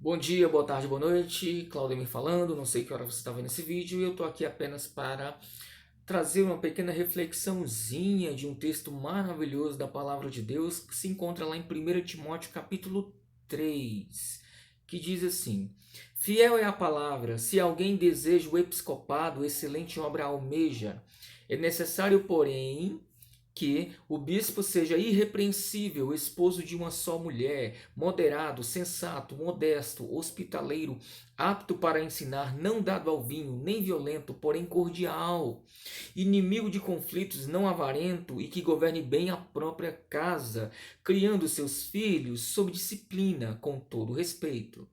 Bom dia, boa tarde, boa noite. Claudemir falando, não sei que hora você está vendo esse vídeo e eu estou aqui apenas para trazer uma pequena reflexãozinha de um texto maravilhoso da palavra de Deus que se encontra lá em 1 Timóteo capítulo 3, que diz assim: Fiel é a palavra, se alguém deseja o episcopado, excelente obra almeja. É necessário, porém, que o bispo seja irrepreensível, esposo de uma só mulher, moderado, sensato, modesto, hospitaleiro, apto para ensinar, não dado ao vinho, nem violento, porém cordial, inimigo de conflitos, não avarento e que governe bem a própria casa, criando seus filhos sob disciplina, com todo respeito.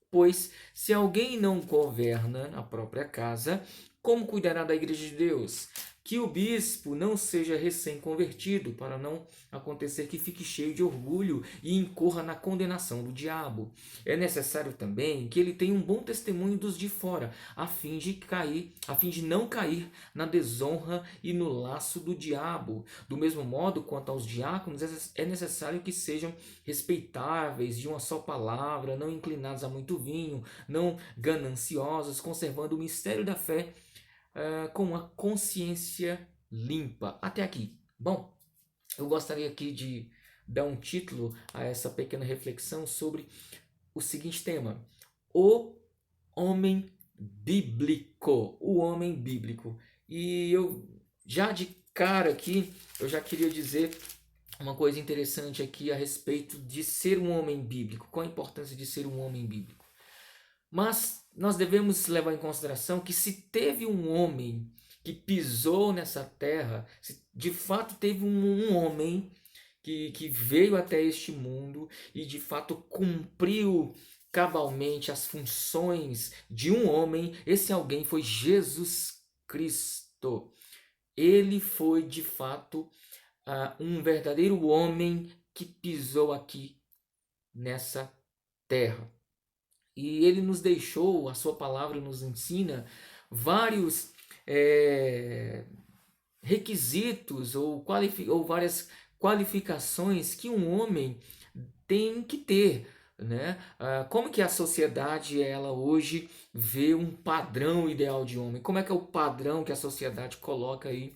Pois, se alguém não governa a própria casa, como cuidará da igreja de Deus? Que o bispo não seja recém-convertido, para não acontecer que fique cheio de orgulho e incorra na condenação do diabo. É necessário também que ele tenha um bom testemunho dos de fora, a fim de não cair na desonra e no laço do diabo. Do mesmo modo, quanto aos diáconos, é necessário que sejam respeitáveis, de uma só palavra, não inclinados a muito vinho, não gananciosos, conservando o mistério da fé com uma consciência limpa. Até aqui. Bom, eu gostaria aqui de dar um título a essa pequena reflexão sobre o seguinte tema: o homem bíblico. O homem bíblico. E eu já de cara aqui, eu já queria dizer uma coisa interessante aqui a respeito de ser um homem bíblico. Qual a importância de ser um homem bíblico? Mas nós devemos levar em consideração que se teve um homem que pisou nessa terra, se de fato teve um homem que veio até este mundo e de fato cumpriu cabalmente as funções de um homem, esse alguém foi Jesus Cristo. Ele foi de fato um verdadeiro homem que pisou aqui nessa terra. E ele nos deixou, a sua palavra nos ensina vários requisitos ou várias qualificações que um homem tem que ter. Né? Como que a sociedade ela hoje vê um padrão ideal de homem? Como é que é o padrão que a sociedade coloca aí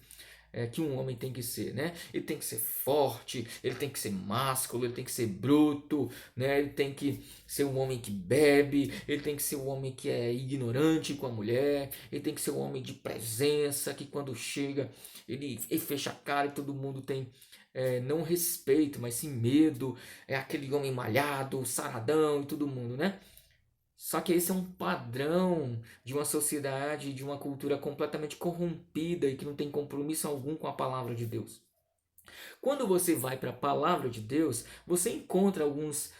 que um homem tem que ser, né? Ele tem que ser forte, ele tem que ser másculo, ele tem que ser bruto, né? Ele tem que ser um homem que bebe, ele tem que ser um homem que é ignorante com a mulher, ele tem que ser um homem de presença, que quando chega ele fecha a cara e todo mundo tem não respeito, mas sim medo, é aquele homem malhado, saradão e todo mundo, né? Só que esse é um padrão de uma sociedade, de uma cultura completamente corrompida e que não tem compromisso algum com a palavra de Deus. Quando você vai para a palavra de Deus, você encontra alguns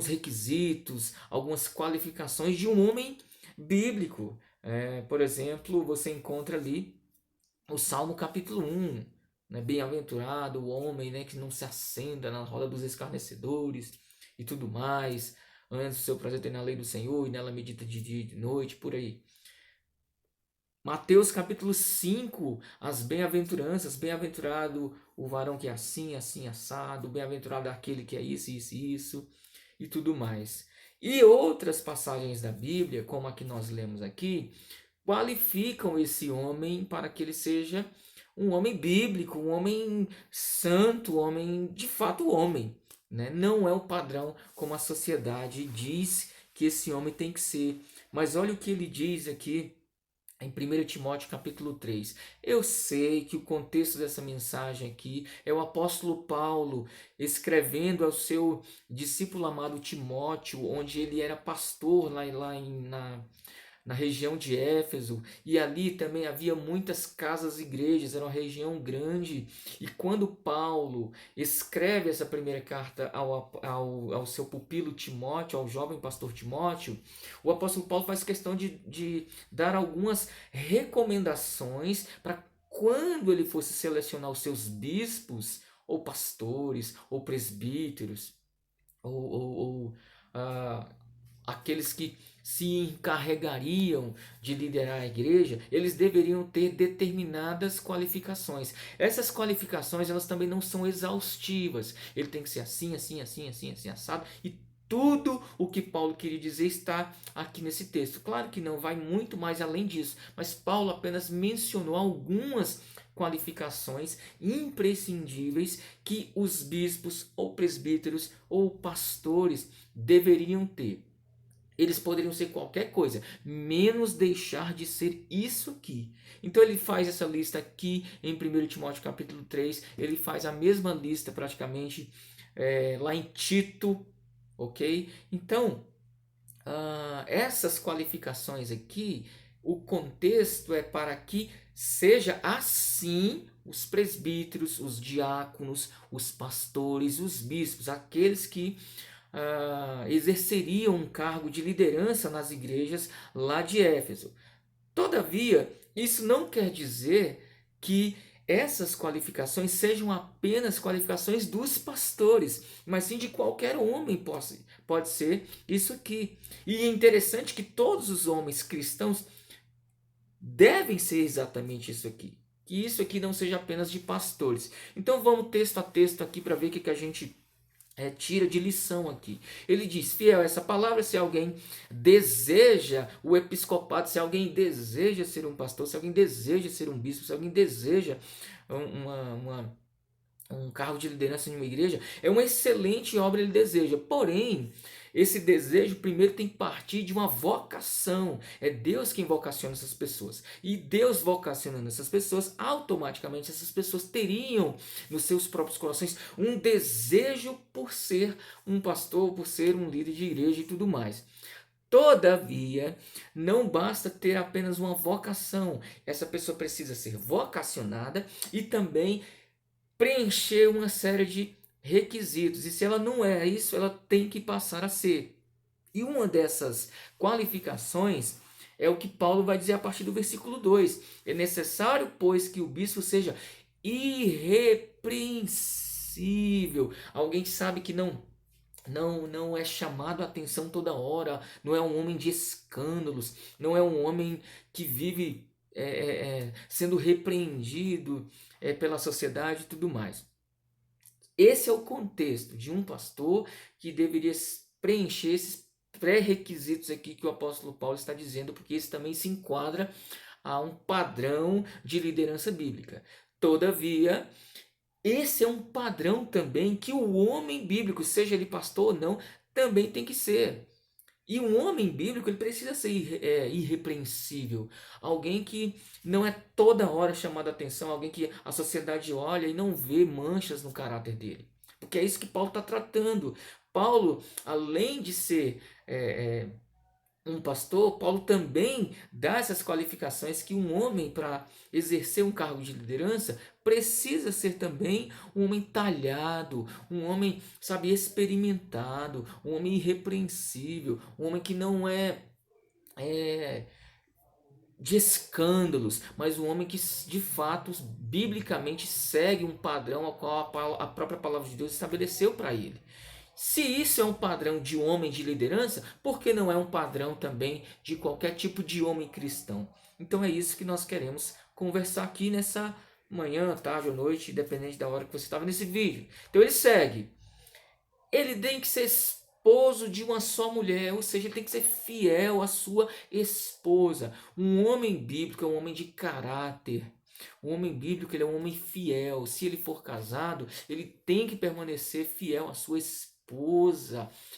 requisitos, algumas qualificações de um homem bíblico. Por exemplo, você encontra ali o Salmo capítulo 1, né? Bem-aventurado o homem, né, que não se assenta na roda dos escarnecedores e tudo mais. Antes o seu prazer tem na lei do Senhor e nela medita de dia e de noite, por aí. Mateus capítulo 5, as bem-aventuranças, bem-aventurado o varão que é assim, assim, assado, bem-aventurado aquele que é isso, e tudo mais. E outras passagens da Bíblia, como a que nós lemos aqui, qualificam esse homem para que ele seja um homem bíblico, um homem santo, um homem, de fato, homem. Né? Não é o padrão como a sociedade diz que esse homem tem que ser. Mas olha o que ele diz aqui em 1 Timóteo capítulo 3. Eu sei que o contexto dessa mensagem aqui é o apóstolo Paulo escrevendo ao seu discípulo amado Timóteo, onde ele era pastor na região de Éfeso, e ali também havia muitas casas e igrejas, era uma região grande. E quando Paulo escreve essa primeira carta ao seu pupilo Timóteo, ao jovem pastor Timóteo, o apóstolo Paulo faz questão de dar algumas recomendações para quando ele fosse selecionar os seus bispos, ou pastores, ou presbíteros, ou aqueles que se encarregariam de liderar a igreja, eles deveriam ter determinadas qualificações. Essas qualificações, elas também não são exaustivas. Ele tem que ser assim, assim, assim, assim, assim, assado, e tudo o que Paulo queria dizer está aqui nesse texto. Claro que não, vai muito mais além disso, mas Paulo apenas mencionou algumas qualificações imprescindíveis que os bispos ou presbíteros ou pastores deveriam ter. Eles poderiam ser qualquer coisa, menos deixar de ser isso aqui. Então ele faz essa lista aqui em 1 Timóteo capítulo 3, ele faz a mesma lista praticamente lá em Tito, ok? Então, essas qualificações aqui, o contexto é para que seja assim os presbíteros, os diáconos, os pastores, os bispos, aqueles que exerceriam um cargo de liderança nas igrejas lá de Éfeso. Todavia, isso não quer dizer que essas qualificações sejam apenas qualificações dos pastores, mas sim de qualquer homem pode ser isso aqui. E é interessante que todos os homens cristãos devem ser exatamente isso aqui. Que isso aqui não seja apenas de pastores. Então vamos texto a texto aqui para ver o que a gente tira de lição aqui. Ele diz, fiel a essa palavra, se alguém deseja o episcopado, se alguém deseja ser um pastor, se alguém deseja ser um bispo, se alguém deseja um cargo de liderança em uma igreja, é uma excelente obra ele deseja. Porém, esse desejo primeiro tem que partir de uma vocação. É Deus quem vocaciona essas pessoas. E Deus vocacionando essas pessoas, automaticamente essas pessoas teriam nos seus próprios corações um desejo por ser um pastor, por ser um líder de igreja e tudo mais. Todavia, não basta ter apenas uma vocação. Essa pessoa precisa ser vocacionada e também preencher uma série de requisitos. E se ela não é isso, ela tem que passar a ser. E uma dessas qualificações é o que Paulo vai dizer a partir do versículo 2. É necessário, pois, que o bispo seja irrepreensível. Alguém que sabe que não é chamado a atenção toda hora, não é um homem de escândalos, não é um homem que vive sendo repreendido pela sociedade e tudo mais. Esse é o contexto de um pastor que deveria preencher esses pré-requisitos aqui que o apóstolo Paulo está dizendo, porque isso também se enquadra a um padrão de liderança bíblica. Todavia, esse é um padrão também que o homem bíblico, seja ele pastor ou não, também tem que ser. E um homem bíblico ele precisa ser irrepreensível. Alguém que não é toda hora chamado a atenção, alguém que a sociedade olha e não vê manchas no caráter dele. Porque é isso que Paulo está tratando. Paulo, além de ser um pastor, Paulo também dá essas qualificações que um homem, para exercer um cargo de liderança, precisa ser também um homem talhado, um homem, sabe, experimentado, um homem irrepreensível, um homem que não é de escândalos, mas um homem que de fato, biblicamente, segue um padrão ao qual a própria palavra de Deus estabeleceu para ele. Se isso é um padrão de homem de liderança, por que não é um padrão também de qualquer tipo de homem cristão? Então é isso que nós queremos conversar aqui nessa manhã, tarde ou noite, dependente da hora que você estava nesse vídeo. Então ele segue. Ele tem que ser esposo de uma só mulher, ou seja, ele tem que ser fiel à sua esposa. Um homem bíblico é um homem de caráter. Um homem bíblico ele é um homem fiel. Se ele for casado, ele tem que permanecer fiel à sua esposa,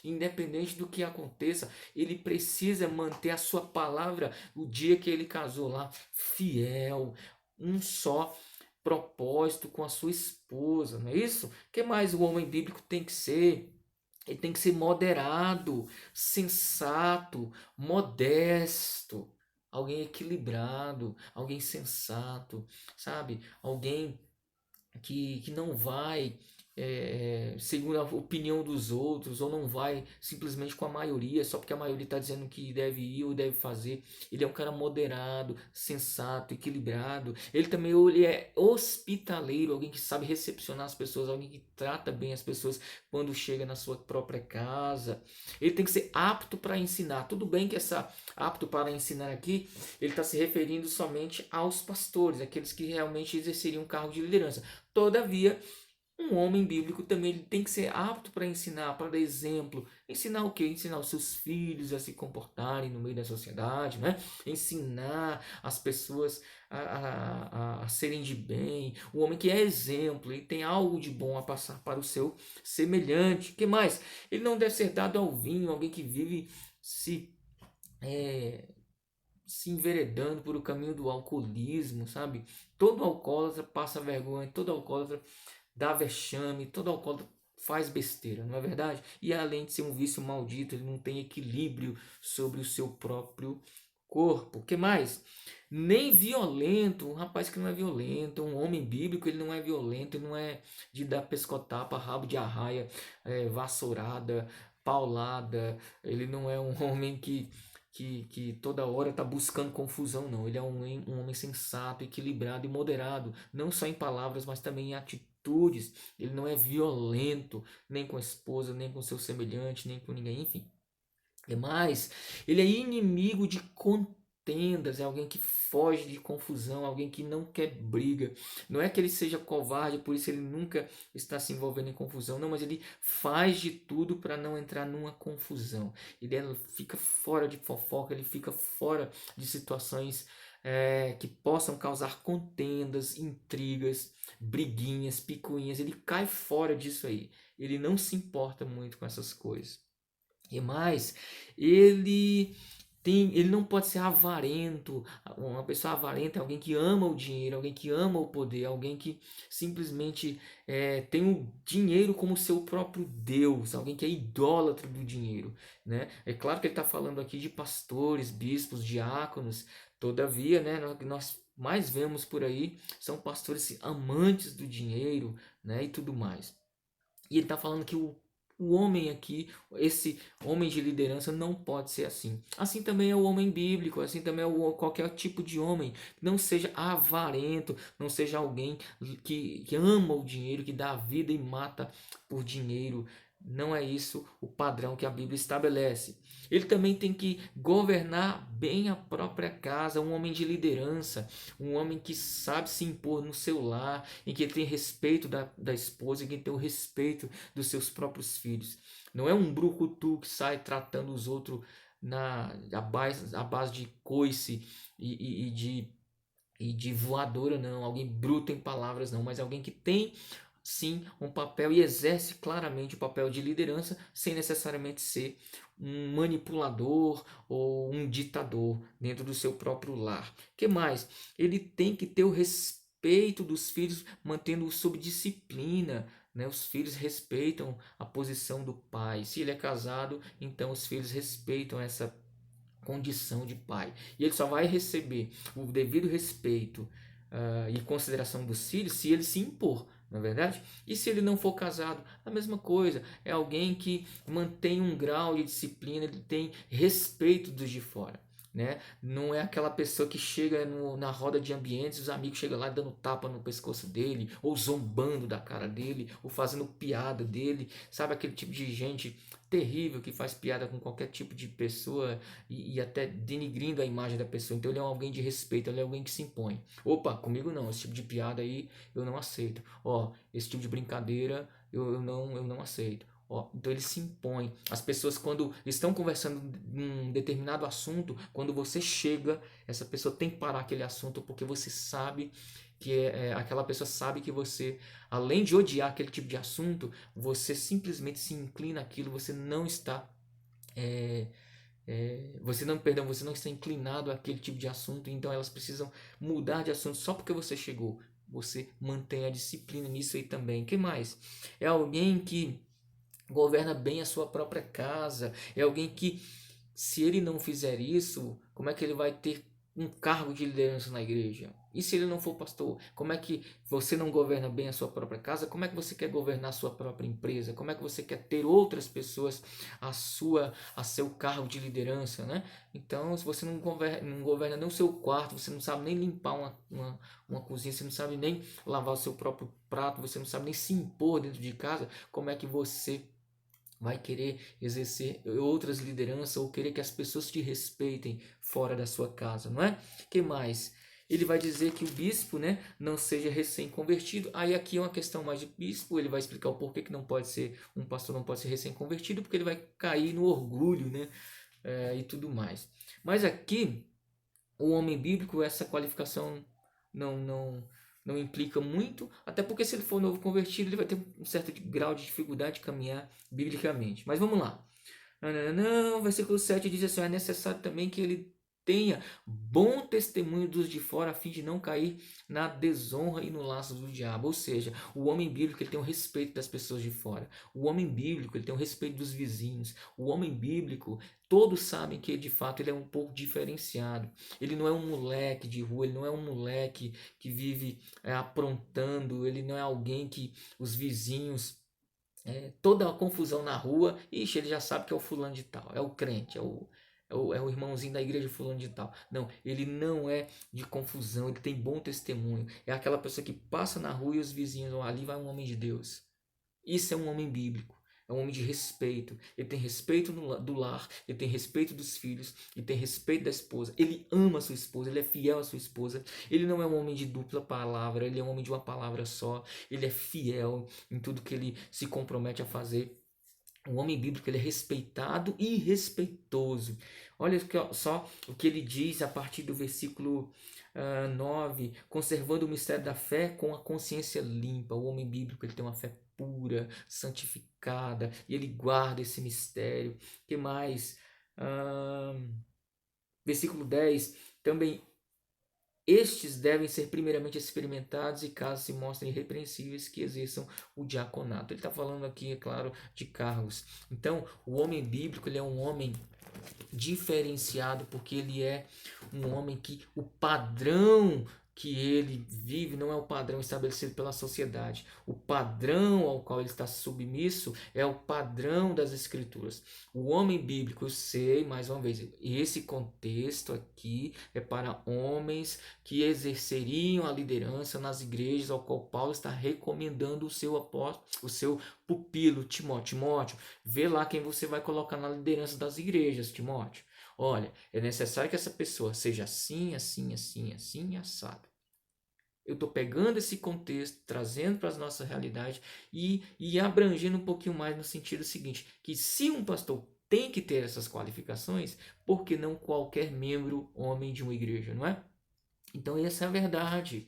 independente do que aconteça, ele precisa manter a sua palavra o dia que ele casou lá, fiel, um só propósito com a sua esposa, não é isso? O que mais o homem bíblico tem que ser? Ele tem que ser moderado, sensato, modesto, alguém equilibrado, alguém sensato, sabe? Alguém que não vai segundo a opinião dos outros, ou não vai simplesmente com a maioria, só porque a maioria está dizendo que deve ir ou deve fazer. Ele é um cara moderado, sensato, equilibrado. Ele também ele é hospitaleiro, alguém que sabe recepcionar as pessoas, alguém que trata bem as pessoas quando chega na sua própria casa. Ele tem que ser apto para ensinar. Tudo bem que essa apto para ensinar aqui, ele está se referindo somente aos pastores, aqueles que realmente exerceriam um cargo de liderança. Todavia, Um homem bíblico também ele tem que ser apto para ensinar, para dar exemplo. Ensinar o quê? Ensinar os seus filhos a se comportarem no meio da sociedade, né? Ensinar as pessoas a serem de bem. Um homem que é exemplo, ele tem algo de bom a passar para o seu semelhante. O que mais? Ele não deve ser dado ao vinho, alguém que vive é, se enveredando por o caminho do alcoolismo, sabe? Todo alcoólatra passa vergonha, todo alcoólatra dá vexame, todo alcoólatra faz besteira, não é verdade? E além de ser um vício maldito, ele não tem equilíbrio sobre o seu próprio corpo. O que mais? Nem violento, um rapaz que não é violento, um homem bíblico, ele não é violento, ele não é de dar pescotapa, rabo de arraia, vassourada, paulada, ele não é um homem que toda hora está buscando confusão, não. Ele é um homem sensato, equilibrado e moderado, não só em palavras, mas também em atitudes. Ele não é violento, nem com a esposa, nem com seu semelhante, nem com ninguém, enfim. É mais, ele é inimigo de contendas, é alguém que foge de confusão, alguém que não quer briga. Não é que ele seja covarde, por isso ele nunca está se envolvendo em confusão, não, mas ele faz de tudo para não entrar numa confusão. Ele fica fora de fofoca, ele fica fora de situações que possam causar contendas, intrigas, briguinhas, picuinhas. Ele cai fora disso aí. Ele não se importa muito com essas coisas. E mais, ele não pode ser avarento. Uma pessoa avarenta é alguém que ama o dinheiro, alguém que ama o poder, alguém que simplesmente tem o dinheiro como seu próprio Deus, alguém que é idólatra do dinheiro, né? É claro que ele está falando aqui de pastores, bispos, diáconos. Todavia, né, nós mais vemos por aí são pastores amantes do dinheiro, né, e tudo mais. E ele está falando que o homem aqui, esse homem de liderança, não pode ser assim. Assim também é o homem bíblico, assim também é qualquer tipo de homem. Não seja avarento, não seja alguém que ama o dinheiro, que dá a vida e mata por dinheiro. Não é isso o padrão que a Bíblia estabelece. Ele também tem que governar bem a própria casa, um homem de liderança, um homem que sabe se impor no seu lar, em que ele tem respeito da esposa, em que ele tem o respeito dos seus próprios filhos. Não é um brucutu que sai tratando os outros à base de coice e de voadora, não. Alguém bruto em palavras, não. Mas alguém que tem sim um papel e exerce claramente o papel de liderança sem necessariamente ser um manipulador ou um ditador dentro do seu próprio lar. Que mais? Ele tem que ter o respeito dos filhos, mantendo-os sob disciplina. Né? Os filhos respeitam a posição do pai. Se ele é casado, então os filhos respeitam essa condição de pai. E ele só vai receber o devido respeito e consideração dos filhos se ele se impor, não é verdade? E se ele não for casado, a mesma coisa. É alguém que mantém um grau de disciplina, ele tem respeito dos de fora. Né? Não é aquela pessoa que chega na roda de ambientes, os amigos chegam lá dando tapa no pescoço dele, ou zombando da cara dele, ou fazendo piada dele, sabe aquele tipo de gente terrível que faz piada com qualquer tipo de pessoa e até denigrindo a imagem da pessoa. Então ele é alguém de respeito, ele é alguém que se impõe. Opa, comigo não, esse tipo de piada aí eu não aceito. Ó, esse tipo de brincadeira eu não aceito. Ó, então ele se impõe. As pessoas, quando estão conversando um determinado assunto, quando você chega, essa pessoa tem que parar aquele assunto porque você sabe que aquela pessoa sabe que você, além de odiar aquele tipo de assunto, você simplesmente se inclina àquilo, você não está é, você não está inclinado àquele tipo de assunto, então elas precisam mudar de assunto só porque você chegou. Você mantém a disciplina nisso aí também. O que mais? É alguém que governa bem a sua própria casa. É alguém que, se ele não fizer isso, como é que ele vai ter um cargo de liderança na igreja? E se ele não for pastor, como é que você não governa bem a sua própria casa? Como é que você quer governar a sua própria empresa? Como é que você quer ter outras pessoas a seu cargo de liderança, né? Então, se você não governa nem o seu quarto, você não sabe nem limpar uma cozinha, você não sabe nem lavar o seu próprio prato, você não sabe nem se impor dentro de casa, como é que você vai querer exercer outras lideranças ou querer que as pessoas te respeitem fora da sua casa, não é? Que mais? ele vai dizer que o bispo, né, não seja recém-convertido. Aí aqui é uma questão mais de bispo, ele vai explicar o porquê que não pode ser, um pastor não pode ser recém-convertido, porque ele vai cair no orgulho, né, e tudo mais. Mas aqui, o homem bíblico, essa qualificação não, não, não implica muito, até porque se ele for novo convertido, ele vai ter um certo grau de dificuldade de caminhar biblicamente. Mas vamos lá. Não, versículo 7 diz assim: é necessário também que ele tenha bom testemunho dos de fora, a fim de não cair na desonra e no laço do diabo. Ou seja, o homem bíblico ele tem o respeito das pessoas de fora. O homem bíblico ele tem o respeito dos vizinhos. O homem bíblico, todos sabem que de fato ele é um pouco diferenciado. Ele não é um moleque de rua, ele não é um moleque que vive aprontando, ele não é alguém que os vizinhos toda a confusão na rua, ixi, ele já sabe que é o fulano de tal, é o crente, é o irmãozinho da igreja fulano de tal. Não, ele não é de confusão, ele tem bom testemunho. É aquela pessoa que passa na rua e os vizinhos, oh, ali vai um homem de Deus. Isso é um homem bíblico. É um homem de respeito. Ele tem respeito do lar, ele tem respeito dos filhos, ele tem respeito da esposa. Ele ama a sua esposa, ele é fiel à sua esposa. Ele não é um homem de dupla palavra, ele é um homem de uma palavra só. Ele é fiel em tudo que ele se compromete a fazer. O homem bíblico ele é respeitado e respeitoso. Olha só o que ele diz a partir do versículo 9: conservando o mistério da fé com a consciência limpa. O homem bíblico ele tem uma fé pura, santificada, e ele guarda esse mistério. Que mais? Versículo 10: também estes devem ser primeiramente experimentados e, caso se mostrem irrepreensíveis, que exerçam o diaconato. Ele está falando aqui, é claro, de cargos. Então, o homem bíblico ele é um homem diferenciado porque ele é um homem que o padrão que ele vive não é o padrão estabelecido pela sociedade. O padrão ao qual ele está submisso é o padrão das escrituras. O homem bíblico, eu sei, mais uma vez, esse contexto aqui é para homens que exerceriam a liderança nas igrejas ao qual Paulo está recomendando o seu apóstolo, o seu pupilo, Timóteo. Timóteo, vê lá quem você vai colocar na liderança das igrejas, Timóteo. Olha, é necessário que essa pessoa seja assim, assim, assim, assim, assado. Eu estou pegando esse contexto, trazendo para a nossa realidade e abrangendo um pouquinho mais no sentido seguinte, que se um pastor tem que ter essas qualificações, por que não qualquer membro, homem de uma igreja, não é? Então essa é a verdade.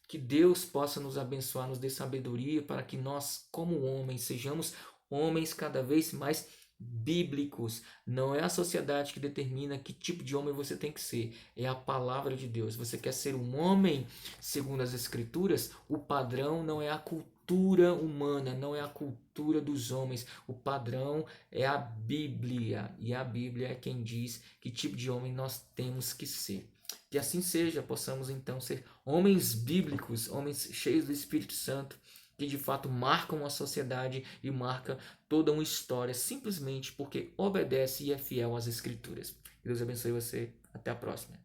Que Deus possa nos abençoar, nos dê sabedoria para que nós, como homens, sejamos homens cada vez mais bíblicos. Não é a sociedade que determina que tipo de homem você tem que ser, é a palavra de Deus. Você quer ser um homem segundo as escrituras? O padrão não é a cultura humana, não é a cultura dos homens. O padrão é a Bíblia, e a Bíblia é quem diz que tipo de homem nós temos que ser. Que assim seja, possamos então ser homens bíblicos, homens cheios do Espírito Santo, que de fato marcam a sociedade e marca toda uma história, simplesmente porque obedece e é fiel às Escrituras. Que Deus abençoe você. Até a próxima.